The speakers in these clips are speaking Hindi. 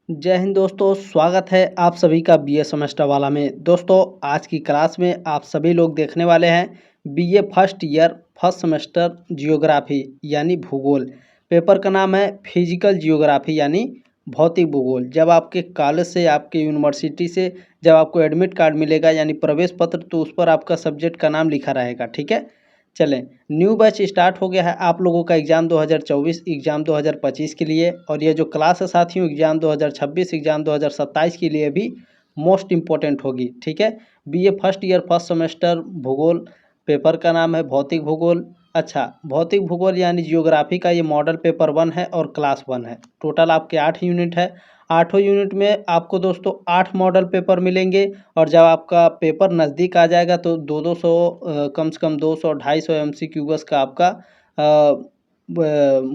जय हिंद दोस्तों, स्वागत है आप सभी का बीए सेमेस्टर वाला में। दोस्तों आज की क्लास में आप सभी लोग देखने वाले हैं BA first year first semester geography यानी भूगोल। पेपर का नाम है फिजिकल जियोग्राफी यानी भौतिक भूगोल। जब आपके कॉलेज से आपके यूनिवर्सिटी से जब आपको एडमिट कार्ड मिलेगा यानी प्रवेश पत्र, तो उस पर आपका सब्जेक्ट का नाम लिखा रहेगा। ठीक है, चलें, न्यू बैच स्टार्ट हो गया है आप लोगों का एग्ज़ाम 2024 एग्ज़ाम 2025 के लिए। और ये जो क्लास है साथियों, एग्ज़ाम 2026 एग्ज़ाम 2027 के लिए भी मोस्ट इम्पोर्टेंट होगी। ठीक है, BA first year first semester भूगोल, पेपर का नाम है भौतिक भूगोल। अच्छा, भौतिक भूगोल यानी जियोग्राफी का ये मॉडल पेपर 1 है और क्लास 1 है। टोटल आपके 8 यूनिट है। आठों यूनिट में आपको दोस्तों 8 मॉडल पेपर मिलेंगे। और जब आपका पेपर नज़दीक आ जाएगा तो 200 कम से कम 200 250 MCQs का आपका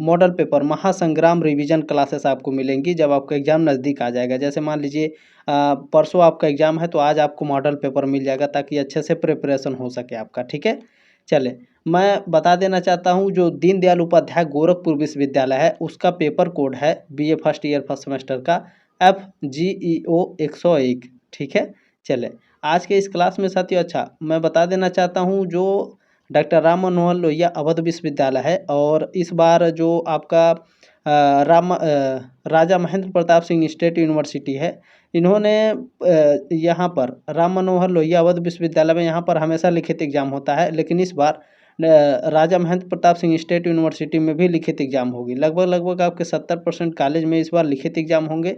मॉडल पेपर महासंग्राम रिवीजन क्लासेस आपको मिलेंगी जब आपका एग्ज़ाम नज़दीक आ जाएगा। जैसे मान लीजिए परसों आपका एग्ज़ाम है तो आज आपको मॉडल पेपर मिल जाएगा ताकि अच्छे से प्रिपरेशन हो सके आपका। ठीक है, चले, मैं बता देना चाहता हूँ जो दीनदयाल उपाध्याय गोरखपुर विश्वविद्यालय है उसका पेपर कोड है BA first year first semester का FGEO 101। ठीक है, चले, आज के इस क्लास में साथियों, अच्छा मैं बता देना चाहता हूँ जो डॉक्टर राम मनोहर लोहिया अवध विश्वविद्यालय है और इस बार जो आपका राजा महेंद्र प्रताप सिंह स्टेट यूनिवर्सिटी है, इन्होंने यहाँ पर राम मनोहर लोहिया अवध विश्वविद्यालय में यहाँ पर हमेशा लिखित एग्जाम होता है, लेकिन इस बार राजा महेंद्र प्रताप सिंह स्टेट यूनिवर्सिटी में भी लिखित एग्जाम होगी। लगभग आपके 70% कॉलेज में इस बार लिखित एग्जाम होंगे।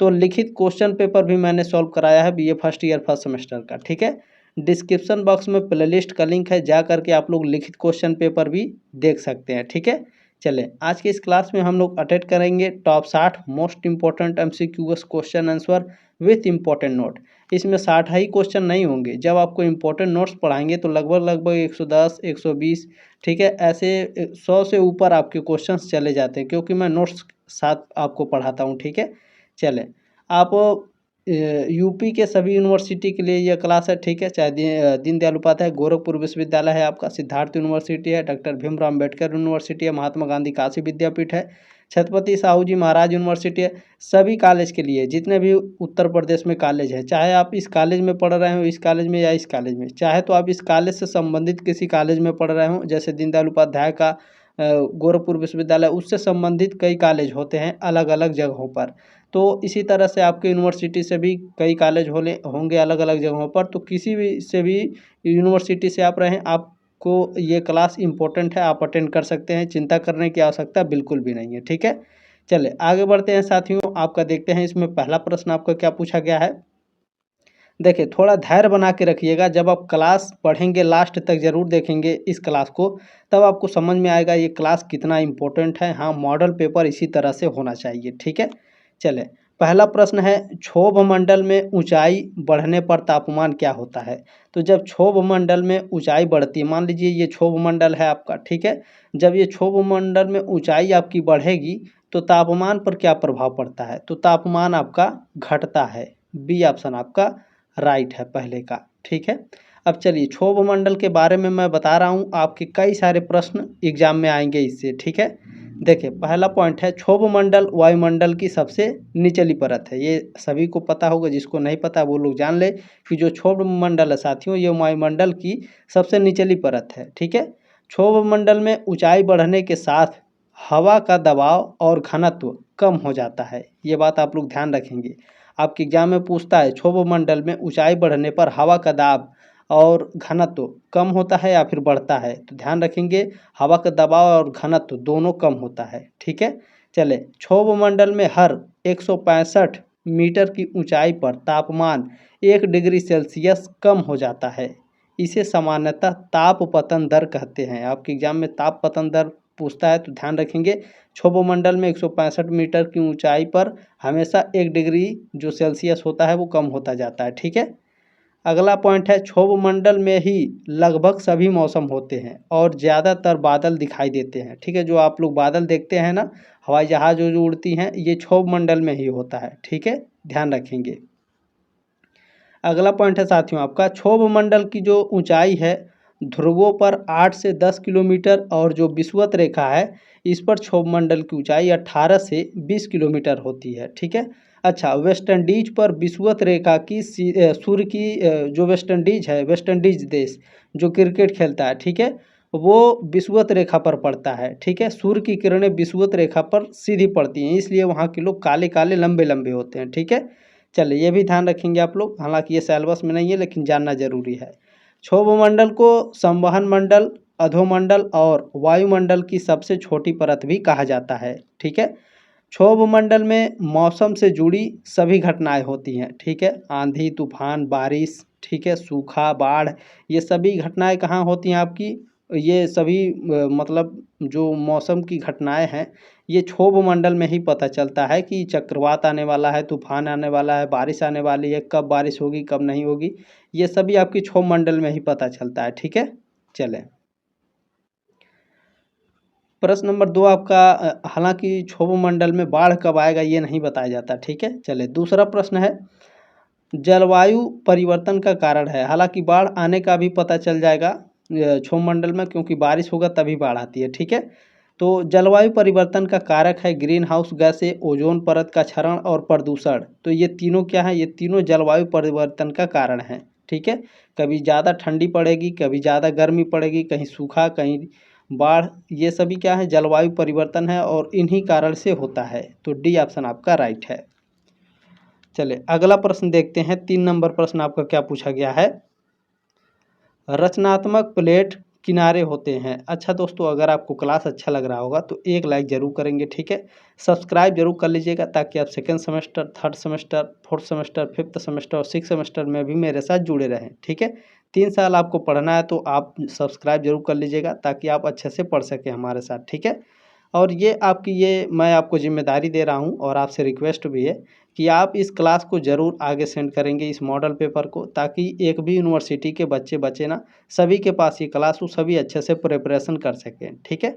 तो लिखित क्वेश्चन पेपर भी मैंने सॉल्व कराया है BA first year first semester का। ठीक है, डिस्क्रिप्शन बॉक्स में प्लेलिस्ट का लिंक है, जा करके आप लोग लिखित क्वेश्चन पेपर भी देख सकते हैं। ठीक है, चलें, आज के इस क्लास में हम लोग अटेंड करेंगे top 60 most important MCQs question answer with important note. इसमें 60 ही क्वेश्चन नहीं होंगे, जब आपको इम्पोर्टेंट नोट्स पढ़ाएंगे तो लगभग 110 120, ठीक है, ऐसे 100 से ऊपर आपके क्वेश्चंस चले जाते हैं क्योंकि मैं नोट्स साथ आपको पढ़ाता हूँ। ठीक है, चलें, आप यूपी के सभी यूनिवर्सिटी के लिए यह क्लास है। ठीक है, चाहे दीनदयाल उपाध्याय गोरखपुर विश्वविद्यालय है आपका, सिद्धार्थ यूनिवर्सिटी है, डॉक्टर भीमराव अम्बेडकर यूनिवर्सिटी है, महात्मा गांधी काशी विद्यापीठ है, छत्रपति साहू जी महाराज यूनिवर्सिटी है। सभी कॉलेज के लिए जितने भी उत्तर प्रदेश में कॉलेज है, चाहे आप इस कॉलेज में पढ़ रहे हो, इस कॉलेज में या इस कॉलेज में, चाहे तो आप इस कॉलेज से संबंधित किसी कॉलेज में पढ़ रहे हो, जैसे दीनदयाल उपाध्याय का गोरखपुर विश्वविद्यालय, उससे संबंधित कई कॉलेज होते हैं अलग अलग जगहों पर। तो इसी तरह से आपके यूनिवर्सिटी से भी कई कॉलेज होंगे अलग अलग जगहों पर। तो किसी भी से भी यूनिवर्सिटी से आप रहें, आपको ये क्लास इंपॉर्टेंट है, आप अटेंड कर सकते हैं, चिंता करने की आवश्यकता बिल्कुल भी नहीं है। ठीक है, चले आगे बढ़ते हैं साथियों। आपका देखते हैं इसमें पहला प्रश्न आपका क्या पूछा गया है। देखिए, थोड़ा धैर्य बना के रखिएगा, जब आप क्लास पढ़ेंगे लास्ट तक ज़रूर देखेंगे इस क्लास को, तब आपको समझ में आएगा ये क्लास कितना इम्पोर्टेंट है। हाँ, मॉडल पेपर इसी तरह से होना चाहिए। ठीक है, चलें, पहला प्रश्न है क्षोभ मंडल में ऊंचाई बढ़ने पर तापमान क्या होता है। तो जब क्षोभ मंडल में ऊंचाई बढ़ती है, मान लीजिए ये क्षोभ मंडल है आपका, ठीक है, जब ये क्षोभ मंडल में ऊंचाई आपकी बढ़ेगी तो तापमान पर क्या प्रभाव पड़ता है। तो तापमान आपका घटता है। बी ऑप्शन आपका राइट है पहले का। ठीक है, अब चलिए क्षोभ मंडल के बारे में मैं बता रहा हूँ, आपके कई सारे प्रश्न एग्जाम में आएंगे इससे। ठीक है, देखिए पहला पॉइंट है क्षोभ मंडल वायुमंडल की सबसे निचली परत है। ये सभी को पता होगा, जिसको नहीं पता वो लोग जान ले कि जो क्षोभ मंडल है साथियों, ये वायुमंडल की सबसे निचली परत है। ठीक है, क्षोभ मंडल में ऊंचाई बढ़ने के साथ हवा का दबाव और घनत्व कम हो जाता है। ये बात आप लोग ध्यान रखेंगे, आपके एग्जाम में पूछता है क्षोभ मंडल में ऊंचाई बढ़ने पर हवा का दाब और घनत्व कम होता है या फिर बढ़ता है। तो ध्यान रखेंगे, हवा का दबाव और घनत्व दोनों कम होता है। ठीक है, चले, क्षोभ मंडल में हर 165 मीटर की ऊंचाई पर तापमान 1 डिग्री सेल्सियस कम हो जाता है। इसे सामान्यतः ताप पतन दर कहते हैं। आपके एग्जाम में ताप पतन दर पूछता है, तो ध्यान रखेंगे क्षोभ मंडल में 165 मीटर की ऊंचाई पर हमेशा 1 डिग्री जो सेल्सियस होता है वो कम होता जाता है। ठीक है, अगला पॉइंट है क्षोभ मंडल में ही लगभग सभी मौसम होते हैं और ज़्यादातर बादल दिखाई देते हैं। ठीक है, जो आप लोग बादल देखते हैं ना, हवाई जहाज जो उड़ती हैं, ये क्षोभ मंडल में ही होता है। ठीक है, ध्यान रखेंगे। अगला पॉइंट है साथियों आपका क्षोभ मंडल की जो ऊंचाई है ध्रुवों पर 8 से 10 किलोमीटर और जो विषुवत रेखा है इस पर क्षोभ मंडल की ऊंचाई 18 से 20 किलोमीटर होती है। ठीक है। अच्छा, वेस्ट इंडीज पर विषुवत रेखा की सूर्य की जो वेस्ट इंडीज है, वेस्ट इंडीज देश जो क्रिकेट खेलता है, ठीक है, वो विषुवत रेखा पर पड़ता है। ठीक है, सूर्य की किरणें विषुवत रेखा पर सीधी पड़ती हैं, इसलिए वहाँ के लोग काले काले लंबे लंबे होते हैं। ठीक है, चलिए ये भी ध्यान रखेंगे आप लोग, हालांकि ये सिलेबस में नहीं है लेकिन जानना जरूरी है। क्षोभ मंडल को संवहन मंडल, अधोमंडल और वायुमंडल की सबसे छोटी परत भी कहा जाता है। ठीक है, क्षोभ मंडल में मौसम से जुड़ी सभी घटनाएं होती हैं। ठीक है, आंधी तूफान बारिश, ठीक है, सूखा बाढ़, ये सभी घटनाएं कहाँ होती हैं आपकी, ये सभी मतलब जो मौसम की घटनाएं हैं ये क्षोभ मंडल में ही पता चलता है कि चक्रवात आने वाला है, तूफान आने वाला है, बारिश आने वाली है, कब बारिश होगी कब नहीं होगी, ये सभी आपकी क्षोभ मंडल में ही पता चलता है। ठीक है, चलें प्रश्न नंबर 2 आपका, हालांकि क्षोभ मंडल में बाढ़ कब आएगा ये नहीं बताया जाता। ठीक है, चले दूसरा प्रश्न है, जलवायु परिवर्तन का कारण है। हालांकि बाढ़ आने का भी पता चल जाएगा क्षोभ मंडल में, क्योंकि बारिश होगा तभी बाढ़ आती है। ठीक है, तो जलवायु परिवर्तन का कारक है ग्रीन हाउस गैसें, ओजोन परत का क्षरण और प्रदूषण। तो ये तीनों क्या है, ये तीनों जलवायु परिवर्तन का कारण है। ठीक है, कभी ज़्यादा ठंडी पड़ेगी, कभी ज़्यादा गर्मी पड़ेगी, कहीं सूखा कहीं बाढ़, ये सभी क्या है, जलवायु परिवर्तन है और इन्हीं कारण से होता है। तो डी ऑप्शन आपका राइट है। चले अगला प्रश्न देखते हैं, 3 नंबर प्रश्न आपका क्या पूछा गया है, रचनात्मक प्लेट किनारे होते हैं। अच्छा दोस्तों, अगर आपको क्लास अच्छा लग रहा होगा तो एक लाइक जरूर करेंगे। ठीक है, सब्सक्राइब जरूर कर लीजिएगा ताकि आप second semester, third semester, fourth semester, fifth semester और सिक्स सेमेस्टर में भी मेरे साथ जुड़े रहें। ठीक है, 3 साल आपको पढ़ना है तो आप सब्सक्राइब जरूर कर लीजिएगा ताकि आप अच्छे से पढ़ सकें हमारे साथ। ठीक है, और ये आपकी, ये मैं आपको जिम्मेदारी दे रहा हूँ और आपसे रिक्वेस्ट भी है कि आप इस क्लास को ज़रूर आगे सेंड करेंगे, इस मॉडल पेपर को, ताकि एक भी यूनिवर्सिटी के बच्चे बचे ना, सभी के पास ये क्लास हो, सभी अच्छे से प्रिपरेशन कर सकें। ठीक है,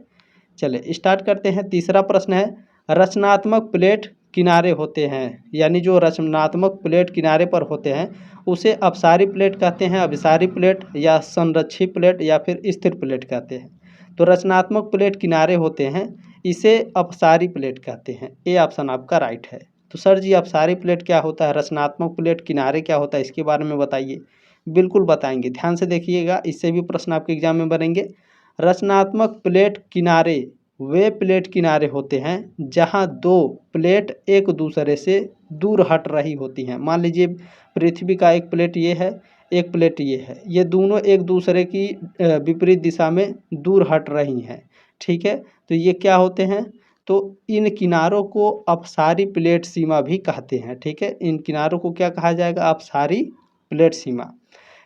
चलिए स्टार्ट करते हैं। तीसरा प्रश्न है, रचनात्मक प्लेट किनारे होते हैं, यानी जो रचनात्मक प्लेट किनारे पर होते हैं उसे अपसारी प्लेट कहते हैं, अभिसारी प्लेट या संरक्षी प्लेट या फिर स्थिर प्लेट कहते हैं। तो रचनात्मक प्लेट किनारे होते हैं, इसे अपसारी प्लेट कहते हैं। ए ऑप्शन आपका राइट है। तो सर जी अपसारी प्लेट क्या होता है, रचनात्मक प्लेट किनारे क्या होता है, इसके बारे में बताइए। बिल्कुल बताएंगे, ध्यान से देखिएगा, इससे भी प्रश्न आपके एग्जाम में बनेंगे। रचनात्मक प्लेट किनारे वे प्लेट किनारे होते हैं जहां दो प्लेट एक दूसरे से दूर हट रही होती हैं। मान लीजिए पृथ्वी का एक प्लेट ये है, एक प्लेट ये है, ये दोनों एक दूसरे की विपरीत दिशा में दूर हट रही हैं। ठीक है, तो ये क्या होते हैं, तो इन किनारों को अपसारी प्लेट सीमा भी कहते हैं। ठीक है, इन किनारों को क्या कहा जाएगा, अपसारी प्लेट सीमा।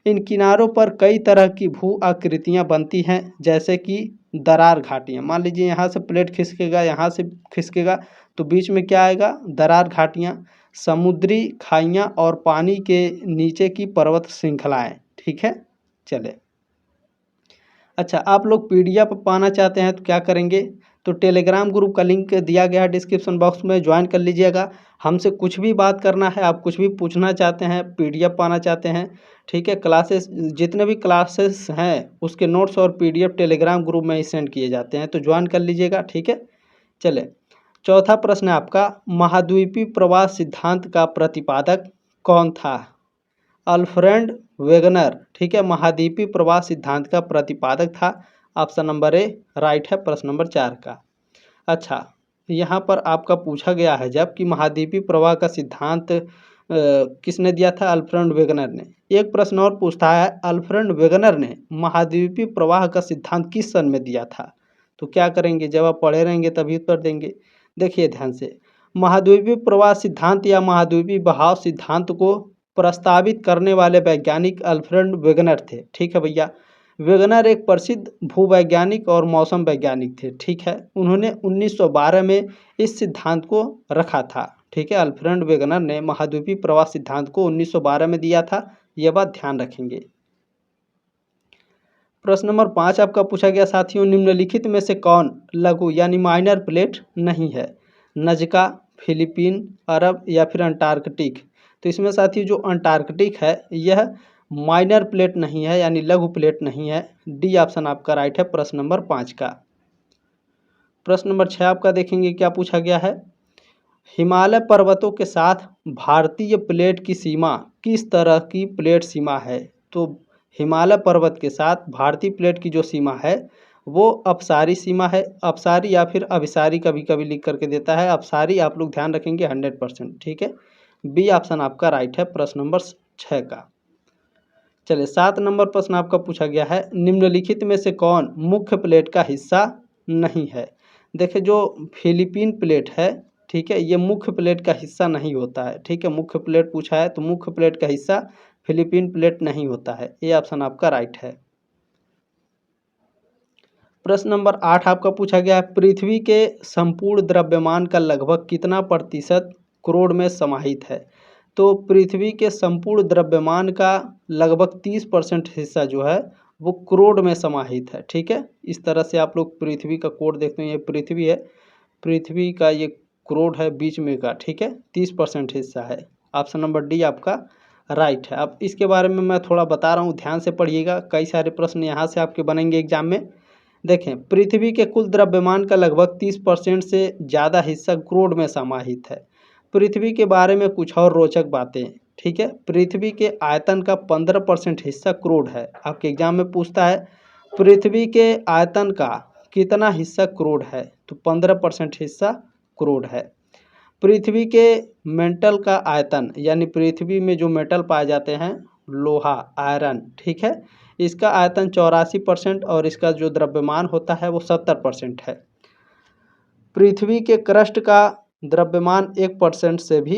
इन किनारों पर कई तरह की भू आकृतियाँ बनती हैं, जैसे कि दरार घाटियाँ। मान लीजिए यहाँ से प्लेट खिसकेगा, यहाँ से खिसकेगा, तो बीच में क्या आएगा, दरार घाटियाँ, समुद्री खाइयाँ और पानी के नीचे की पर्वत श्रृंखलाएँ। ठीक है, चले अच्छा, आप लोग पीडीएफ पाना चाहते हैं तो क्या करेंगे, तो टेलीग्राम ग्रुप का लिंक दिया गया है डिस्क्रिप्शन बॉक्स में, ज्वाइन कर लीजिएगा। हमसे कुछ भी बात करना है, आप कुछ भी पूछना चाहते हैं, पीडीएफ पाना चाहते हैं, ठीक है, क्लासेस जितने भी क्लासेस हैं उसके नोट्स और पीडीएफ टेलीग्राम ग्रुप में ही सेंड किए जाते हैं, तो ज्वाइन कर लीजिएगा। ठीक है, चले चौथा प्रश्न है आपका, महाद्वीपीय प्रवास सिद्धांत का प्रतिपादक कौन था, अल्फ्रेड वेगनर। ठीक है, महाद्वीपीय प्रवास सिद्धांत का प्रतिपादक था, ऑप्शन नंबर ए राइट है प्रश्न नंबर 4 का। अच्छा, यहाँ पर आपका पूछा गया है जब कि महाद्वीपीय प्रवाह का सिद्धांत किसने दिया था, अल्फ्रेड वेगनर ने। एक प्रश्न और पूछता है, अल्फ्रेड वेगनर ने महाद्वीपीय प्रवाह का सिद्धांत किस सन में दिया था। तो क्या करेंगे, जब आप पढ़े रहेंगे तभी उत्तर देंगे। देखिए ध्यान से, महाद्वीपीय प्रवाह सिद्धांत या महाद्वीपीय बहाव सिद्धांत को प्रस्तावित करने वाले वैज्ञानिक अल्फ्रेड वेगनर थे। ठीक है भैया, वेगनर एक प्रसिद्ध भूवैज्ञानिक और मौसम वैज्ञानिक थे। ठीक है, उन्होंने 1912 में इस सिद्धांत को रखा था। ठीक है, अल्फ्रेड वेगनर ने महाद्वीपीय प्रवास सिद्धांत को 1912 में दिया था, यह बात ध्यान रखेंगे। प्रश्न नंबर 5 आपका पूछा गया साथियों, निम्नलिखित में से कौन लघु यानी माइनर प्लेट नहीं है, नजका, फिलीपीन, अरब या फिर अंटार्कटिक। तो इसमें साथियों जो अंटार्कटिक है यह माइनर प्लेट नहीं है यानी लघु प्लेट नहीं है। डी ऑप्शन आपका राइट है प्रश्न नंबर 5 का। प्रश्न नंबर 6 आपका देखेंगे क्या पूछा गया है। हिमालय पर्वतों के साथ भारतीय प्लेट की सीमा किस तरह की प्लेट सीमा है। तो हिमालय पर्वत के साथ भारतीय प्लेट की जो सीमा है वो अपसारी सीमा है। अपसारी या फिर अभिसारी कभी कभी लिख करके देता है, अपसारी आप लोग ध्यान रखेंगे 100%। ठीक है, बी ऑप्शन आपका राइट है प्रश्न नंबर 6 का। चलिए 7 नंबर प्रश्न आपका पूछा गया है, निम्नलिखित में से कौन मुख्य प्लेट का हिस्सा नहीं है। देखिए जो फिलीपीन प्लेट है, ठीक है, ये मुख्य प्लेट का हिस्सा नहीं होता है। ठीक है, मुख्य प्लेट पूछा है तो मुख्य प्लेट का हिस्सा फिलीपीन प्लेट नहीं होता है। ये ऑप्शन आपका राइट है। प्रश्न नंबर 8 आपका पूछा गया है, पृथ्वी के संपूर्ण द्रव्यमान का लगभग कितना प्रतिशत करोड़ में समाहित है। तो पृथ्वी के संपूर्ण द्रव्यमान का लगभग 30% हिस्सा जो है वो करोड़ में समाहित है। ठीक है, इस तरह से आप लोग पृथ्वी का कोड देखते हैं, ये पृथ्वी है, पृथ्वी का ये करोड़ है बीच में का। ठीक है, 30% हिस्सा है। ऑप्शन नंबर डी आपका राइट है। अब इसके बारे में मैं थोड़ा बता रहा हूँ, ध्यान से पढ़िएगा, कई सारे प्रश्न यहाँ से आपके बनेंगे एग्जाम में। देखें, पृथ्वी के कुल द्रव्यमान का लगभग 30% से ज़्यादा हिस्सा करोड़ में समाहित है। पृथ्वी के बारे में कुछ और रोचक बातें। ठीक है, पृथ्वी के आयतन का 15% हिस्सा करोड़ है। आपके एग्जाम में पूछता है पृथ्वी के आयतन का कितना हिस्सा करोड़ है, तो 15% हिस्सा करोड़ है। पृथ्वी के मेटल का आयतन यानी पृथ्वी में जो मेटल पाए जाते हैं, लोहा, आयरन, ठीक है, इसका आयतन 84% और इसका जो द्रव्यमान होता है वो 70% है। पृथ्वी के क्रस्ट का द्रव्यमान 1% से भी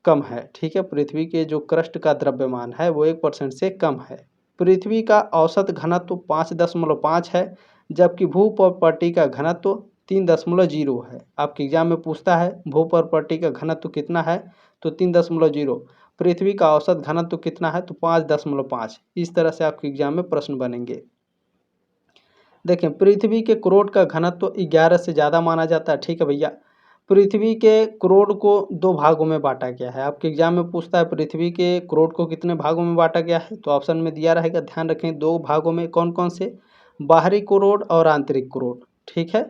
कम है। ठीक है, पृथ्वी के जो क्रस्ट का द्रव्यमान है वो 1% से कम है। पृथ्वी का औसत घनत्व 5.5 है, जबकि भूप्रपट्टी का घनत्व 3.0 है। आपके एग्जाम में पूछता है भूप्रपट्टी का घनत्व कितना है, तो 3.0। पृथ्वी का औसत घनत्व कितना है, तो 5.5। इस तरह से आपके एग्जाम में प्रश्न बनेंगे। देखें, पृथ्वी के करोड़ का घनत्व 11 से ज़्यादा माना जाता है। ठीक है भैया, पृथ्वी के करोड़ को 2 भागों में बांटा गया है। आपके एग्जाम में पूछता है पृथ्वी के करोड़ को कितने भागों में बांटा गया है, तो ऑप्शन में दिया रहेगा, ध्यान रखें 2 भागों में। कौन कौन से, बाहरी करोड़ और आंतरिक करोड़। ठीक है,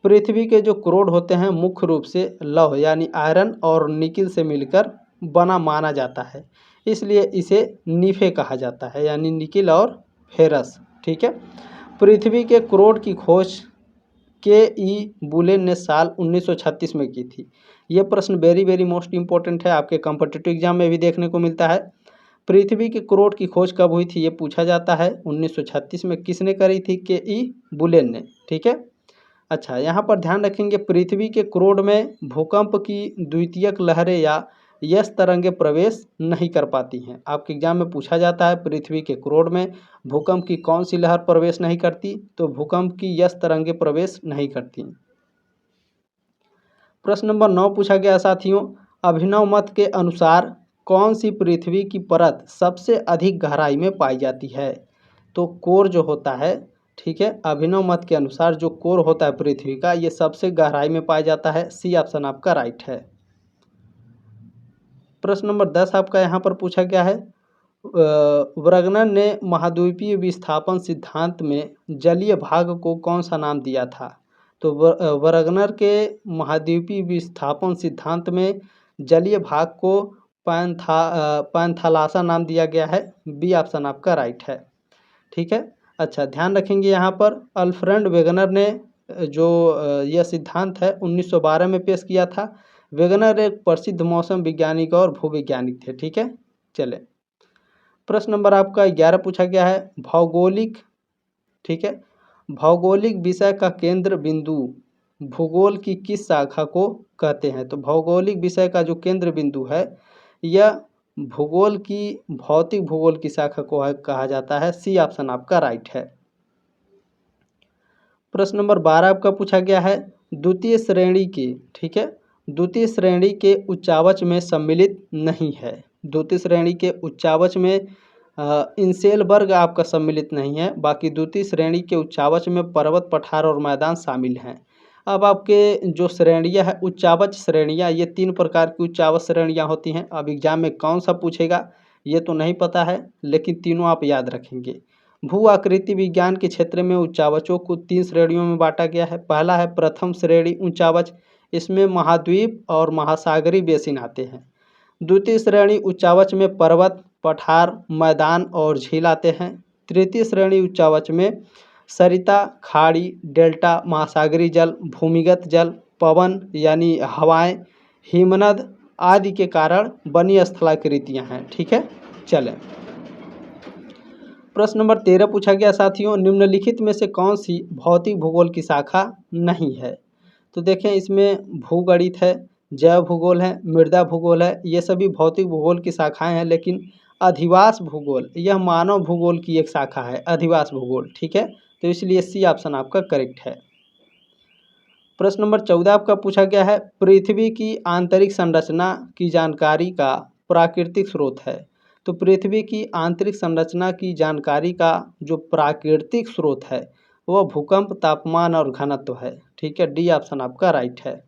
पृथ्वी के जो करोड़ होते हैं मुख्य रूप से लौह यानी आयरन और निकिल से मिलकर बना माना जाता है, इसलिए इसे नीफे कहा जाता है, यानी निकिल और फेरस। ठीक है, पृथ्वी के करोड़ की खोज के.ई. बुलेन ने साल 1936 में की थी। ये प्रश्न वेरी वेरी मोस्ट इम्पोर्टेंट है, आपके कॉम्पिटिटिव एग्जाम में भी देखने को मिलता है। पृथ्वी के करोड़ की खोज कब हुई थी ये पूछा जाता है। 1936 में किसने करी थी, के.ई. बुलेन ने। ठीक है, अच्छा यहाँ पर ध्यान रखेंगे, पृथ्वी के करोड़ में भूकंप की द्वितीयक लहरें या यस तरंगे प्रवेश नहीं कर पाती हैं। आपके एग्जाम में पूछा जाता है पृथ्वी के करोड़ में भूकंप की कौन सी लहर प्रवेश नहीं करती, तो भूकंप की यस तरंगे प्रवेश नहीं करती। प्रश्न नंबर 9 पूछा गया साथियों, अभिनव मत के अनुसार कौन सी पृथ्वी की परत सबसे अधिक गहराई में पाई जाती है। तो कोर जो होता है, ठीक है, अभिनव मत के अनुसार जो कोर होता है पृथ्वी का, ये सबसे गहराई में पाया जाता है। सी ऑप्शन आपका राइट है। प्रश्न नंबर 10 आपका यहाँ पर पूछा गया है, वरगनर ने महाद्वीपीय विस्थापन सिद्धांत में जलीय भाग को कौन सा नाम दिया था। तो वरगनर के महाद्वीपीय विस्थापन सिद्धांत में जलीय भाग को पैंथालासा नाम दिया गया है। बी ऑप्शन आपका राइट है। ठीक है, अच्छा ध्यान रखेंगे यहाँ पर अल्फ्रेड वेगनर ने जो यह सिद्धांत है 1912 में पेश किया था। वेगनर एक प्रसिद्ध मौसम वैज्ञानिक और भूवैज्ञानिक थे। ठीक है, चले प्रश्न नंबर आपका 11 पूछा गया है, भौगोलिक, ठीक है, भौगोलिक विषय का केंद्र बिंदु भूगोल की किस शाखा को कहते हैं। तो भौगोलिक विषय का जो केंद्र बिंदु है यह भूगोल की भौतिक भूगोल की शाखा को कहा जाता है। सी ऑप्शन आपका राइट है। प्रश्न नंबर 12 आपका पूछा गया है, द्वितीय श्रेणी के, ठीक है, द्वितीय श्रेणी के उच्चावच में सम्मिलित नहीं है। द्वितीय श्रेणी के उच्चावच में इंसेल वर्ग आपका सम्मिलित नहीं है, बाकी द्वितीय श्रेणी के उच्चावच में पर्वत, पठार और मैदान शामिल हैं। अब आपके जो श्रेणियां है उच्चावच श्रेणियां, ये 3 प्रकार की उच्चावच श्रेणियां होती हैं। अब एग्जाम में कौन सा पूछेगा, ये तो नहीं पता है, लेकिन तीनों आप याद रखेंगे। भू आकृति विज्ञान के क्षेत्र में उच्चावचों को 3 श्रेणियों में बांटा गया है। पहला है प्रथम श्रेणी उच्चावच, इसमें महाद्वीप और महासागरीय बेसिन आते हैं। द्वितीय श्रेणी उच्चावच में पर्वत, पठार, मैदान और झील आते हैं। तृतीय श्रेणी उच्चावच में सरिता, खाड़ी, डेल्टा, महासागरीय जल, भूमिगत जल, पवन यानी हवाएं, हिमनद आदि के कारण बनी स्थलाकृतियां हैं। ठीक है, चलें। प्रश्न नंबर 13 पूछा गया साथियों, निम्नलिखित में से कौन सी भौतिक भूगोल की शाखा नहीं है? तो देखें, इसमें भूगणित है, जैव भूगोल है, मृदा भूगोल है, ये सभी भौतिक भूगोल की शाखाएं हैं। लेकिन अधिवास भूगोल यह मानव भूगोल की एक शाखा है, अधिवास भूगोल। ठीक है, तो इसलिए सी ऑप्शन आपका करेक्ट है। प्रश्न नंबर 14 आपका पूछा गया है, पृथ्वी की आंतरिक संरचना की जानकारी का प्राकृतिक स्रोत है। तो पृथ्वी की आंतरिक संरचना की जानकारी का जो प्राकृतिक स्रोत है वह भूकंप, तापमान और घनत्व है। ठीक है, डी ऑप्शन आपका राइट है।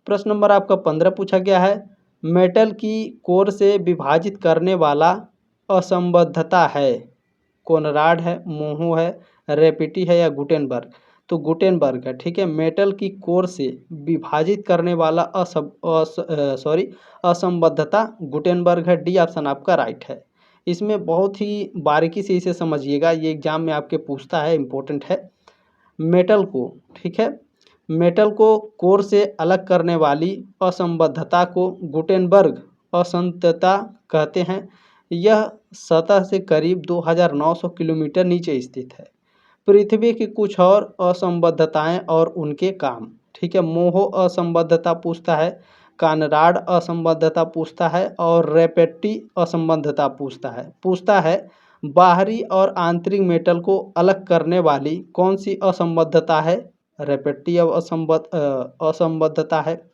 प्रश्न नंबर आपका 15 पूछा गया है, मेटल की कोर से विभाजित करने वाला असंबद्धता है। कोनराड है, मोहो है, रेपिटी है या गुटेनबर्ग? तो गुटेनबर्ग है। ठीक है, मेटल की कोर से विभाजित करने वाला असंबद्धता गुटेनबर्ग है। डी ऑप्शन आपका राइट है। इसमें बहुत ही बारीकी से इसे समझिएगा, ये एग्जाम में आपके पूछता है, इम्पोर्टेंट है। मेटल को, ठीक है, मेटल को कोर से अलग करने वाली असंबद्धता को गुटेनबर्ग असंतता कहते हैं। यह सतह से करीब 2900 किलोमीटर नीचे स्थित है। पृथ्वी की कुछ और असंबद्धताएं और उनके काम। ठीक है, मोहो असंबद्धता पूछता है, कानराड असंबद्धता पूछता है और रेपेटी असंबद्धता पूछता है बाहरी और आंतरिक मेटल को अलग करने वाली कौन सी असंबद्धता है? रेपेटी असंबद्धता है।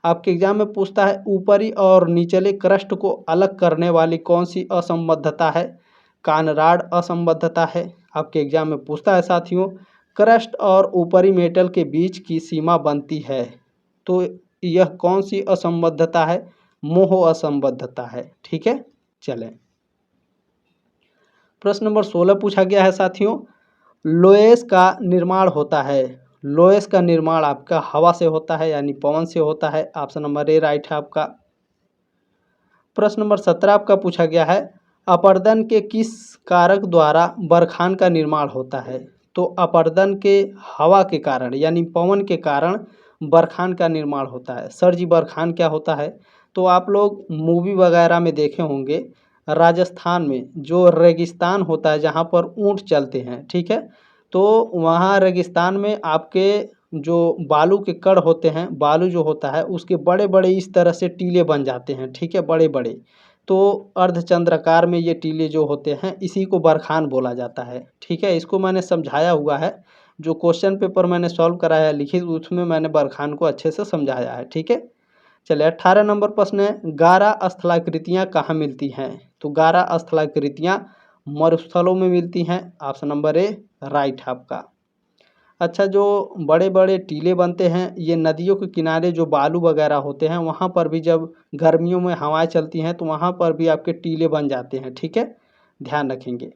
आपके एग्जाम में पूछता है ऊपरी और निचले क्रस्ट को अलग करने वाली कौन सी असंबद्धता है? कानराड असंबद्धता है। आपके एग्जाम में पूछता है साथियों, क्रस्ट और ऊपरी मेटल के बीच की सीमा बनती है, तो यह कौन सी असंबद्धता है? मोहो असंबद्धता है। ठीक है, चलें। प्रश्न नंबर 16 पूछा गया है साथियों, लोएस का निर्माण होता है। लोएस का निर्माण आपका हवा से होता है यानी पवन से होता है। ऑप्शन नंबर ए राइट है आपका। प्रश्न नंबर 17 आपका पूछा गया है, अपरदन के किस कारक द्वारा बरखान का निर्माण होता है? तो अपरदन के हवा के कारण यानी पवन के कारण बरखान का निर्माण होता है। सर जी, बरखान क्या होता है? तो आप लोग मूवी वगैरह में देखे होंगे, राजस्थान में जो रेगिस्तान होता है जहाँ पर ऊंट चलते हैं, ठीक है, तो वहाँ रेगिस्तान में आपके जो बालू के कण होते हैं, बालू जो होता है उसके बड़े बड़े इस तरह से टीले बन जाते हैं। ठीक है, बड़े बड़े, तो अर्धचंद्राकार में ये टीले जो होते हैं इसी को बरखान बोला जाता है। ठीक है, इसको मैंने समझाया हुआ है, जो क्वेश्चन पेपर मैंने सॉल्व कराया लिखित उसमें मैंने बरखान को अच्छे से समझाया है। ठीक है, चलिए 18 नंबर प्रश्न है, गारा स्थलाकृतियाँ कहाँ मिलती हैं? तो गारा स्थलाकृतियाँ मरुस्थलों में मिलती हैं। ऑप्शन नंबर ए राइट है आपका। अच्छा, जो बड़े बड़े टीले बनते हैं ये नदियों के किनारे जो बालू वगैरह होते हैं वहाँ पर भी जब गर्मियों में हवाएं चलती हैं तो वहाँ पर भी आपके टीले बन जाते हैं। ठीक है, ध्यान रखेंगे।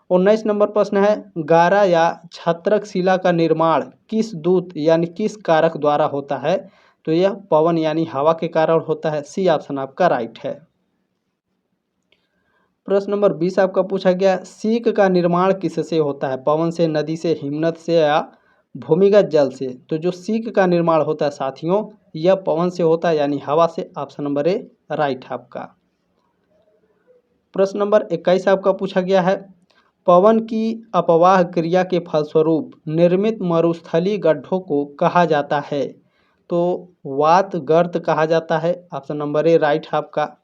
19 नंबर प्रश्न है, गारा या छत्रक शिला का निर्माण किस दूत यानी किस कारक द्वारा होता है? तो यह पवन यानी हवा के कारण होता है। सी ऑप्शन आपका राइट है। प्रश्न नंबर 20 आपका पूछा गया, सीक का निर्माण किससे होता है? पवन से, नदी से, हिमनद से या भूमिगत जल से? तो जो सीक का निर्माण होता है साथियों यह पवन से होता है यानी हवा से। ऑप्शन नंबर ए राइट है आपका। प्रश्न नंबर 21 आपका पूछा गया है, पवन की अपवाह क्रिया के फलस्वरूप निर्मित मरुस्थलीय गड्ढों को कहा जाता है? तो वात गर्त कहा जाता है। ऑप्शन नंबर ए राइट है आपका।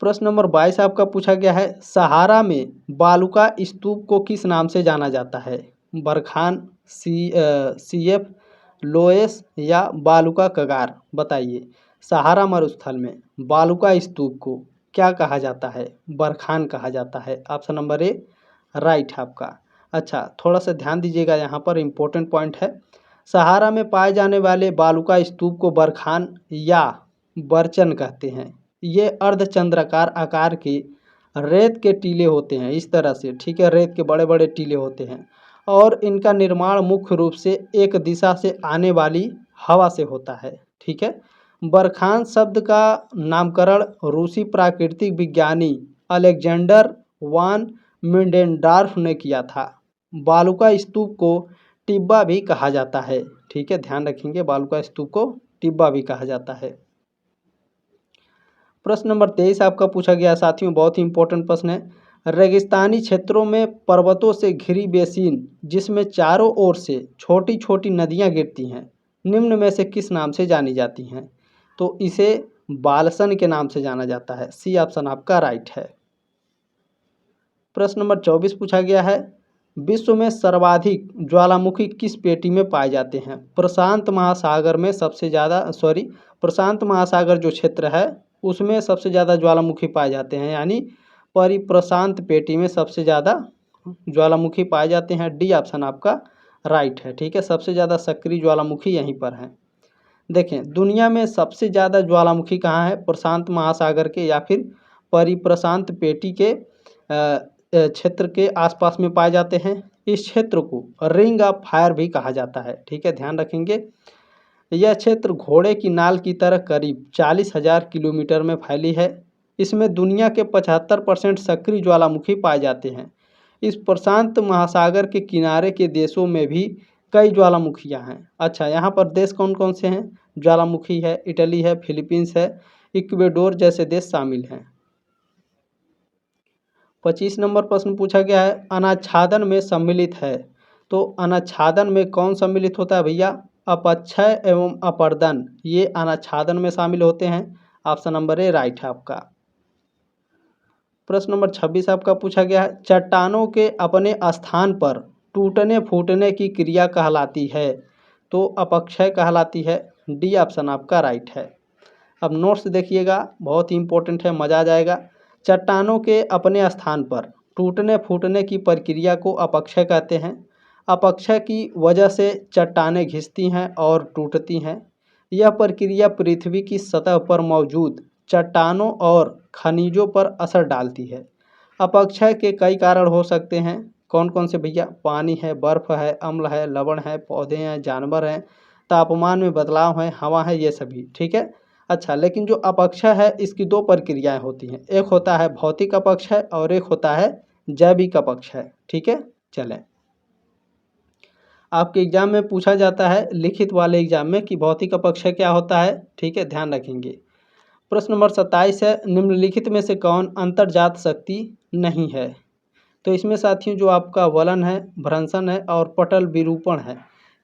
प्रश्न नंबर 22 आपका पूछा गया है, सहारा में बालुका स्तूप को किस नाम से जाना जाता है? बरखान, सीएफ, लोएस या बालुका कगार? बताइए, सहारा मरुस्थल में बालुका स्तूप को क्या कहा जाता है? बरखान कहा जाता है। ऑप्शन नंबर ए राइट है आपका। अच्छा, थोड़ा सा ध्यान दीजिएगा, यहाँ पर इम्पोर्टेंट पॉइंट है। सहारा में पाए जाने वाले बालुका स्तूप को बरखान या बरचन कहते हैं। ये अर्धचंद्राकार आकार के रेत के टीले होते हैं, इस तरह से, ठीक है, रेत के बड़े बड़े टीले होते हैं और इनका निर्माण मुख्य रूप से एक दिशा से आने वाली हवा से होता है, ठीक है। बरखान शब्द का नामकरण रूसी प्राकृतिक विज्ञानी अलेक्जेंडर वान मिंडेनडॉर्फ ने किया था। बालुका स्तूप को टिब्बा भी कहा जाता है, ठीक है, ध्यान रखेंगे, बालुका स्तूप को टिब्बा भी कहा जाता है। प्रश्न नंबर 23 आपका पूछा गया साथियों, बहुत ही इंपॉर्टेंट प्रश्न है। रेगिस्तानी क्षेत्रों में पर्वतों से घिरी बेसिन जिसमें चारों ओर से छोटी छोटी नदियां गिरती हैं, निम्न में से किस नाम से जानी जाती हैं? तो इसे बालसन के नाम से जाना जाता है। सी ऑप्शन आपका राइट है। प्रश्न नंबर 24 पूछा गया है, विश्व में सर्वाधिक ज्वालामुखी किस पेटी में पाए जाते हैं? प्रशांत महासागर में सबसे ज़्यादा, प्रशांत महासागर जो क्षेत्र है उसमें सबसे ज़्यादा ज्वालामुखी पाए जाते हैं, यानी परिप्रशांत पेटी में सबसे ज़्यादा ज्वालामुखी पाए जाते हैं। डी ऑप्शन आपका राइट है, ठीक है, सबसे ज़्यादा सक्रिय ज्वालामुखी यहीं पर हैं। देखें, दुनिया में सबसे ज़्यादा ज्वालामुखी कहाँ है? प्रशांत महासागर के या फिर परिप्रशांत पेटी के क्षेत्र के आसपास में पाए जाते हैं। इस क्षेत्र को रिंग ऑफ फायर भी कहा जाता है, ठीक है, ध्यान रखेंगे। यह क्षेत्र घोड़े की नाल की तरह करीब 40,000 किलोमीटर में फैली है। इसमें दुनिया के 75% सक्रिय ज्वालामुखी पाए जाते हैं। इस प्रशांत महासागर के किनारे के देशों में भी कई ज्वालामुखियां हैं। अच्छा, यहाँ पर देश कौन कौन से हैं? ज्वालामुखी है, इटली है, फिलीपींस है, इक्वेडोर जैसे देश शामिल हैं। 25 नंबर प्रश्न पूछा गया है, अनाच्छादन में सम्मिलित है। तो अनाच्छादन में कौन सम्मिलित होता है भैया? अपक्षय एवं अपर्दन, ये अनाच्छादन में शामिल होते हैं। ऑप्शन नंबर ए राइट है आपका। प्रश्न नंबर 26 आपका पूछा गया है, चट्टानों के अपने स्थान पर टूटने फूटने की क्रिया कहलाती है। तो अपक्षय कहलाती है। डी ऑप्शन आपका राइट है। अब नोट्स देखिएगा, बहुत ही इंपॉर्टेंट है, मज़ा आ जाएगा। चट्टानों के अपने स्थान पर टूटने फूटने की प्रक्रिया को अपक्षय कहते हैं। अपक्षय की वजह से चट्टानें घिसती हैं और टूटती हैं। यह प्रक्रिया पृथ्वी की सतह पर मौजूद चट्टानों और खनिजों पर असर डालती है। अपक्षय के कई कारण हो सकते हैं। कौन कौन से भैया? पानी है, बर्फ़ है, अम्ल है, लवण है, पौधे हैं, जानवर हैं, तापमान में बदलाव है, हवा है, ये सभी, ठीक है। अच्छा, लेकिन जो अपक्षय है इसकी दो प्रक्रियाएं होती हैं, एक होता है भौतिक अपक्षय और एक होता है जैविक अपक्षय, ठीक है। चलें, आपके एग्जाम में पूछा जाता है, लिखित वाले एग्जाम में, कि भौतिक अपक्षय क्या होता है, ठीक है, ध्यान रखेंगे। प्रश्न नंबर 27 है, निम्नलिखित में से कौन अंतर्जात शक्ति नहीं है? तो इसमें साथियों जो आपका वलन है, भ्रंशन है और पटल विरूपण है,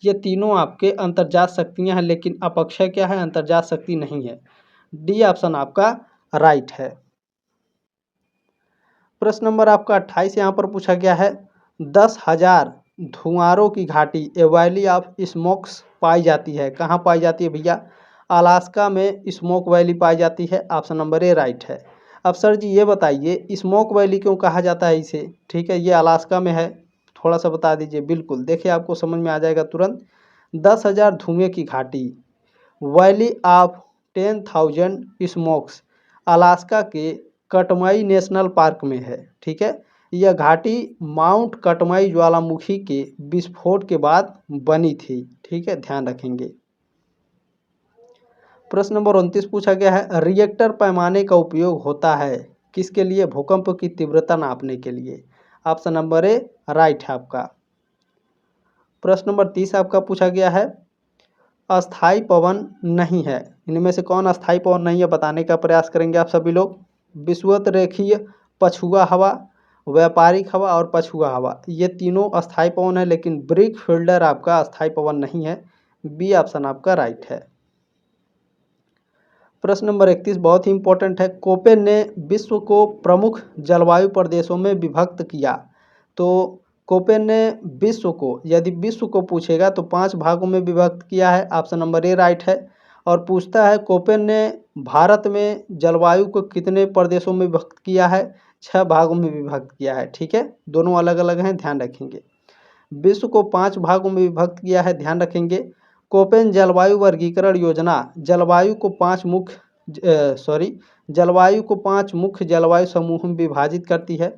ये तीनों आपके अंतर्जात शक्तियां हैं, लेकिन अपक्षय क्या है? अंतर्जात शक्ति नहीं है। डी ऑप्शन आपका राइट है। प्रश्न नंबर आपका 28 यहाँ पर पूछा गया है, 10,000 धुआरों की घाटी ए वैली ऑफ स्मोक्स पाई जाती है। कहाँ पाई जाती है भैया? अलास्का में स्मोक वैली पाई जाती है। ऑप्शन नंबर ए राइट है। अब सर जी ये बताइए, स्मोक वैली क्यों कहा जाता है इसे? ठीक है, ये अलास्का में है, थोड़ा सा बता दीजिए। बिल्कुल, देखिए आपको समझ में आ जाएगा तुरंत। 10,000 धुएँ की घाटी वैली ऑफ 10,000 स्मोक्स अलास्का के कटमाई नेशनल पार्क में है, ठीक है। यह घाटी माउंट कटमाई ज्वालामुखी के विस्फोट के बाद बनी थी, ठीक है, ध्यान रखेंगे। प्रश्न नंबर 29 पूछा गया है, रिएक्टर पैमाने का उपयोग होता है किसके लिए? भूकंप की तीव्रता नापने के लिए। ऑप्शन नंबर ए राइट है आपका। प्रश्न नंबर 30 आपका पूछा गया है, अस्थाई पवन नहीं है, इनमें से कौन अस्थाई पवन नहीं है बताने का प्रयास करेंगे आप सभी लोग। विषुवत रेखीय पछुआ हवा, व्यापारिक हवा और पछुआ हवा, ये तीनों अस्थाई पवन है, लेकिन ब्रिक फील्डर आपका अस्थाई पवन नहीं है। बी ऑप्शन आपका राइट है। प्रश्न नंबर 31 बहुत ही इंपॉर्टेंट है, कोपेन ने विश्व को प्रमुख जलवायु प्रदेशों में विभक्त किया। तो कोपेन ने विश्व को, यदि विश्व को पूछेगा तो 5 भागों में विभक्त किया है। ऑप्शन नंबर ए राइट है। और पूछता है कोपेन ने भारत में जलवायु को कितने प्रदेशों में विभक्त किया है? 6 भागों में विभक्त किया है, ठीक है, दोनों अलग अलग हैं, ध्यान रखेंगे। विश्व को 5 भागों में विभक्त किया है, ध्यान रखेंगे। कोपेन जलवायु वर्गीकरण योजना जलवायु को 5 मुख्य जलवायु को 5 मुख्य जलवायु समूहों में विभाजित करती है।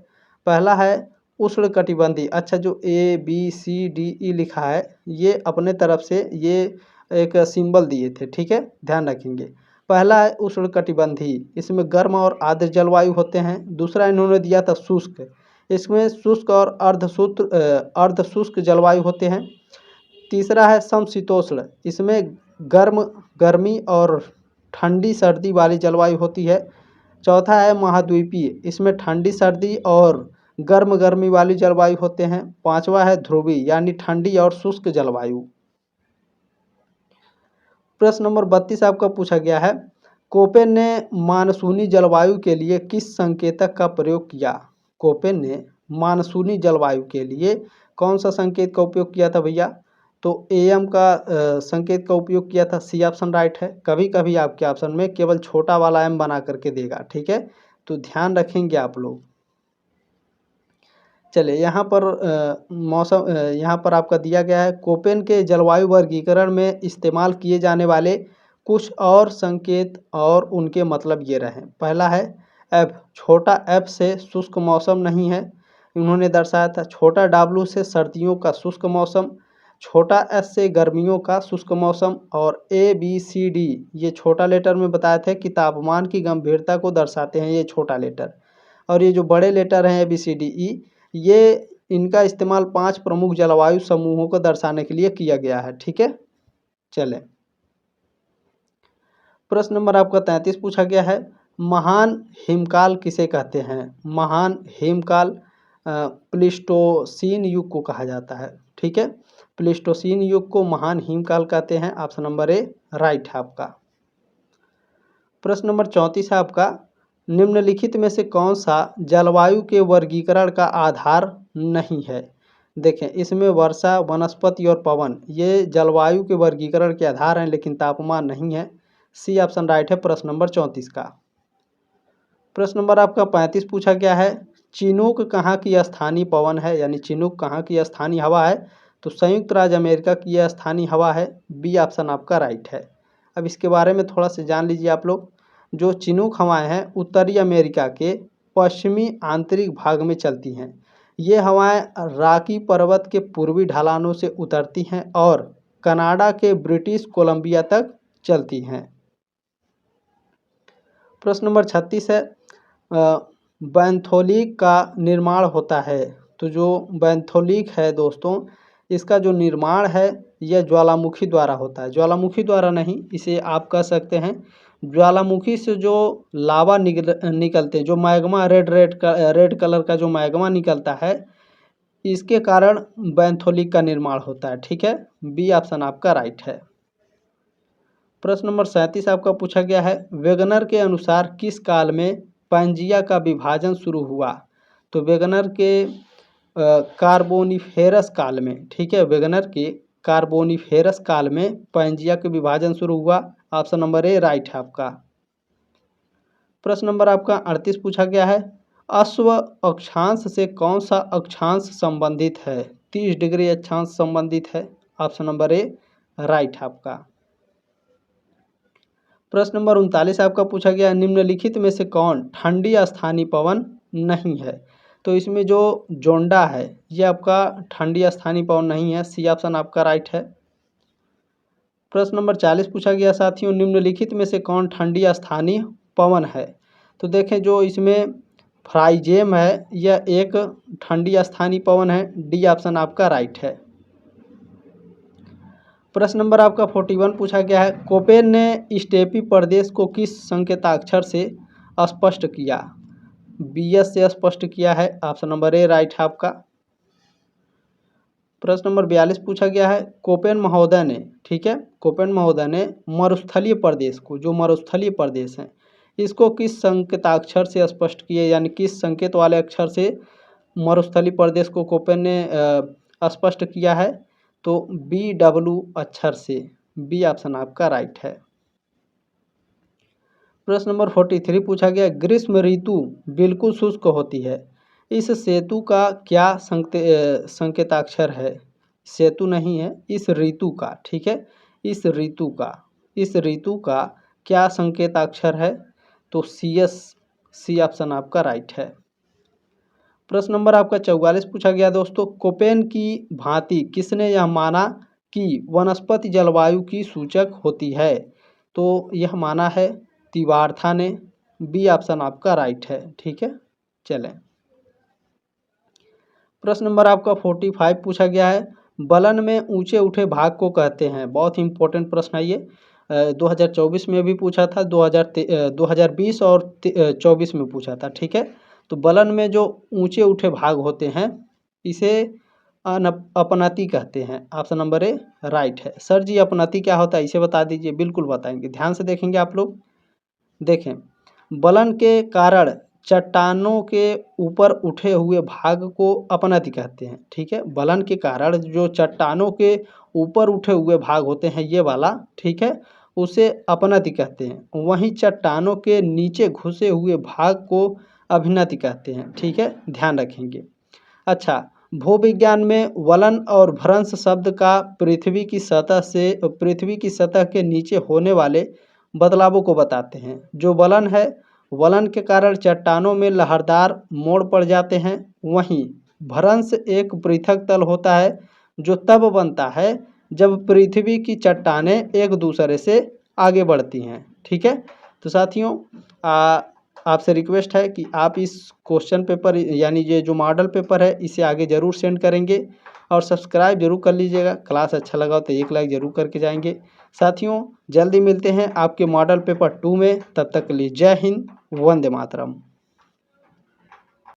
पहला है उष्णकटिबंधीय। अच्छा, जो ABCDE लिखा है ये अपने तरफ से ये एक सिंबल दिए थे, ठीक है, ध्यान रखेंगे। पहला है उष्णकटिबंधीय, इसमें गर्म और आर्द्र जलवायु होते हैं। दूसरा इन्होंने दिया था शुष्क, इसमें शुष्क और अर्ध शुष्क जलवायु होते हैं। तीसरा है समशीतोष्ण, इसमें गर्मी और ठंडी सर्दी वाली जलवायु होती है। चौथा है महाद्वीपीय, इसमें ठंडी सर्दी और गर्मी वाली जलवायु होते हैं। पांचवा है ध्रुवीय, यानी ठंडी और शुष्क जलवायु। प्रश्न नंबर 32 आपका पूछा गया है, कोपेन ने मानसूनी जलवायु के लिए किस संकेतक का प्रयोग किया? कोपेन ने मानसूनी जलवायु के लिए कौन सा संकेत का उपयोग किया था भैया? तो AM का संकेत का उपयोग किया था। सी ऑप्शन राइट है। कभी कभी आपके ऑप्शन में केवल छोटा वाला M बना करके देगा, ठीक है, तो ध्यान रखेंगे आप लोग। चलिए यहाँ पर यहाँ पर आपका दिया गया है, कोपेन के जलवायु वर्गीकरण में इस्तेमाल किए जाने वाले कुछ और संकेत और उनके मतलब ये रहे। पहला है F, छोटा F से शुष्क मौसम नहीं है, उन्होंने दर्शाया था। छोटा W से सर्दियों का शुष्क मौसम, छोटा S से गर्मियों का शुष्क मौसम, और ABCD ये छोटा लेटर में बताए थे कि तापमान की गंभीरता को दर्शाते हैं ये छोटा लेटर। और ये जो बड़े लेटर हैं ABCDE ये इनका इस्तेमाल 5 प्रमुख जलवायु समूहों को दर्शाने के लिए किया गया है, ठीक है। चलें, प्रश्न नंबर आपका 33 पूछा गया है, महान हिमकाल किसे कहते हैं? महान हिमकाल प्लीस्टोसीन युग को कहा जाता है, ठीक है, प्लीस्टोसीन युग को महान हिमकाल कहते हैं। ऑप्शन नंबर ए राइट है आपका। प्रश्न नंबर 34 है आपका, निम्नलिखित में से कौन सा जलवायु के वर्गीकरण का आधार नहीं है? देखें, इसमें वर्षा, वनस्पति और पवन ये जलवायु के वर्गीकरण के आधार हैं, लेकिन तापमान नहीं है। सी ऑप्शन राइट है प्रश्न नंबर 34 का। प्रश्न नंबर आपका 35 पूछा गया है, चिनूक कहाँ की स्थानीय पवन है, यानी चिनूक कहाँ की स्थानीय हवा है? तो संयुक्त राज्य अमेरिका की यह स्थानीय हवा है। बी ऑप्शन आपका राइट है। अब इसके बारे में थोड़ा सा जान लीजिए आप लोग। जो चिनूक हवाएं हैं उत्तरी अमेरिका के पश्चिमी आंतरिक भाग में चलती हैं। ये हवाएं रॉकी पर्वत के पूर्वी ढलानों से उतरती हैं और कनाडा के ब्रिटिश कोलंबिया तक चलती हैं। प्रश्न नंबर 36 है, बैंथोलिक का निर्माण होता है। तो जो बैंथोलिक है दोस्तों, इसका जो निर्माण है यह ज्वालामुखी द्वारा होता है। ज्वालामुखी द्वारा नहीं, इसे आप कह सकते हैं ज्वालामुखी से जो लावा निकलते हैं, जो मैग्मा रेड कलर का जो मैग्मा निकलता है, इसके कारण बैंथोलिक का निर्माण होता है, ठीक है। बी ऑप्शन आपका राइट है। प्रश्न नंबर 37 आपका पूछा गया है, वेगनर के अनुसार किस काल में पैंजिया का विभाजन शुरू हुआ? तो वेगनर के कार्बोनिफेरस काल में, ठीक है, वेगनर के कार्बोनिफेरस काल में पैंजिया के विभाजन शुरू हुआ। ऑप्शन नंबर ए राइट है आपका। प्रश्न नंबर आपका 38 पूछा गया है, अश्व अक्षांश से कौन सा अक्षांश संबंधित है? 30 डिग्री अक्षांश संबंधित है। ऑप्शन नंबर ए राइट है आपका। प्रश्न नंबर 39 आपका पूछा गया, निम्नलिखित में से कौन ठंडी स्थानीय पवन नहीं है? तो इसमें जो जोंडा है ये आपका ठंडी स्थानीय पवन नहीं है। सी ऑप्शन आपका राइट है। प्रश्न नंबर 40 पूछा गया साथियों, निम्नलिखित में से कौन ठंडी स्थानीय पवन है? तो देखें, जो इसमें फ्राइजेम है यह एक ठंडी स्थानीय पवन है। डी ऑप्शन आपका राइट है। प्रश्न नंबर आपका 41 पूछा गया है, कोपेन ने स्टेपी प्रदेश को किस संकेताक्षर से स्पष्ट किया? BS से स्पष्ट किया है। ऑप्शन नंबर ए राइट है आपका। प्रश्न नंबर 42 पूछा गया है, कोपेन महोदय ने, ठीक है, कोपेन महोदय ने मरुस्थलीय प्रदेश को, जो मरुस्थलीय प्रदेश है, इसको किस संकेताक्षर से स्पष्ट किए, यानी किस संकेत वाले अक्षर से मरुस्थलीय प्रदेश को कोपेन ने स्पष्ट किया है? तो BW अक्षर से। बी ऑप्शन आपका राइट है। प्रश्न नंबर 43 पूछा गया, ग्रीष्म ऋतु बिल्कुल शुष्क होती है, इस सेतु का क्या संकेताक्षर है? सेतु नहीं है, इस ऋतु का, ठीक है, इस ऋतु का क्या संकेताक्षर है? तो CS, सी ऑप्शन आपका राइट है। प्रश्न नंबर आपका 44 पूछा गया दोस्तों, कोपेन की भांति किसने यह माना कि वनस्पति जलवायु की सूचक होती है? तो यह माना है तिवार्था ने। बी ऑप्शन आपका राइट है। ठीक है, चलें। प्रश्न नंबर आपका 45 पूछा गया है, बलन में ऊंचे उठे भाग को कहते हैं। बहुत ही इंपॉर्टेंट प्रश्न है ये। 2024 में भी पूछा था, 2020 और 24 में पूछा था। ठीक है, तो बलन में जो ऊंचे उठे भाग होते हैं इसे अपनति कहते हैं। ऑप्शन नंबर ए राइट है। सर जी अपनति क्या होता है इसे बता दीजिए। बिल्कुल बताएंगे, ध्यान से देखेंगे आप लोग। देखें, बलन के कारण चट्टानों के ऊपर उठे हुए भाग को अपनति कहते हैं। ठीक है, बलन के कारण जो चट्टानों के ऊपर उठे हुए भाग होते हैं ये वाला, ठीक है, उसे अपनति कहते हैं। वहीं चट्टानों के नीचे घुसे हुए भाग को अभिनति कहते हैं। ठीक है, ध्यान रखेंगे। अच्छा, भूविज्ञान में वलन और भ्रंश शब्द का पृथ्वी की सतह के नीचे होने वाले बदलावों को बताते हैं। जो वलन है, वलन के कारण चट्टानों में लहरदार मोड़ पड़ जाते हैं। वहीं भ्रंश एक पृथक तल होता है जो तब बनता है जब पृथ्वी की चट्टानें एक दूसरे से आगे बढ़ती हैं। ठीक है, तो साथियों आपसे रिक्वेस्ट है कि आप इस क्वेश्चन पेपर यानी ये जो मॉडल पेपर है इसे आगे ज़रूर सेंड करेंगे और सब्सक्राइब जरूर कर लीजिएगा। क्लास अच्छा लगा तो एक लाइक ज़रूर करके जाएंगे। साथियों जल्दी मिलते हैं आपके मॉडल पेपर 2 में। तब तक के लिए जय हिंद, वंदे मातरम।